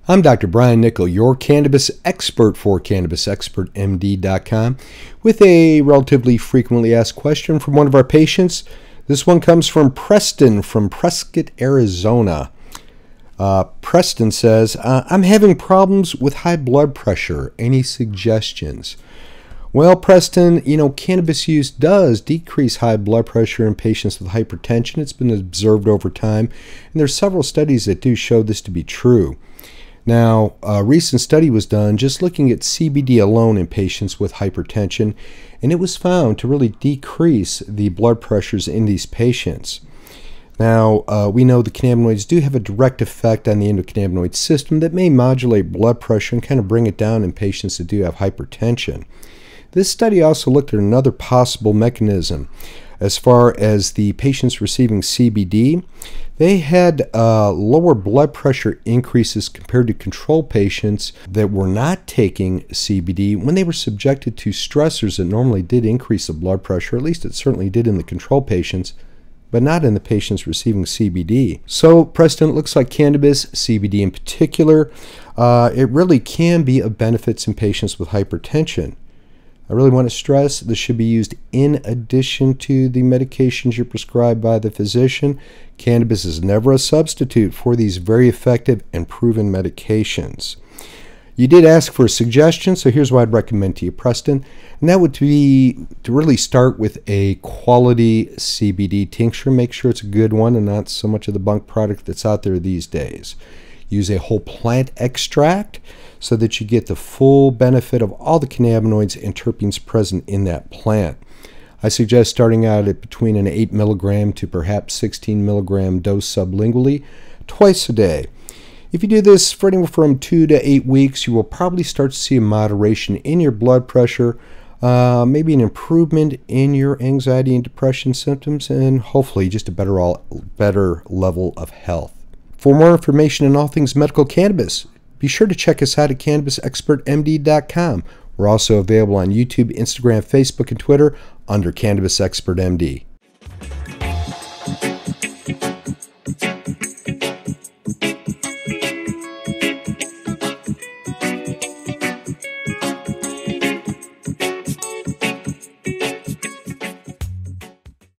I'm Dr. Brian Nickel, your cannabis expert for CannabisExpertMD.com, with a relatively frequently asked question from one of our patients. This one comes from Preston from Prescott, Arizona. Preston says, I'm having problems with high blood pressure. Any suggestions? Well, Preston, cannabis use does decrease high blood pressure in patients with hypertension. It's been observed over time, and there's several studies that do show this to be true. Now, a recent study was done just looking at CBD alone in patients with hypertension, and it was found to really decrease the blood pressures in these patients. Now, we know the cannabinoids do have a direct effect on the endocannabinoid system that may modulate blood pressure and kind of bring it down in patients that do have hypertension. This study also looked at another possible mechanism. As far as the patients receiving CBD, they had lower blood pressure increases compared to control patients that were not taking CBD when they were subjected to stressors that normally did increase the blood pressure. At least it certainly did in the control patients, but not in the patients receiving CBD. So, Preston, it looks like cannabis, CBD in particular, it really can be of benefits in patients with hypertension. I really want to stress this should be used in addition to the medications you're prescribed by the physician. Cannabis is never a substitute for these very effective and proven medications. You did ask for a suggestion, so here's what I'd recommend to you, Preston, and that would be to really start with a quality CBD tincture. Make sure it's a good one and not so much of the bunk product that's out there these days. Use a whole plant extract so that you get the full benefit of all the cannabinoids and terpenes present in that plant. I suggest starting out at between an 8 milligram to perhaps 16 milligram dose sublingually twice a day. If you do this for anywhere from 2 to 8 weeks, you will probably start to see a moderation in your blood pressure, maybe an improvement in your anxiety and depression symptoms, and hopefully just a better level of health. For more information on all things medical cannabis, be sure to check us out at CannabisExpertMD.com. We're also available on YouTube, Instagram, Facebook, and Twitter under CannabisExpertMD.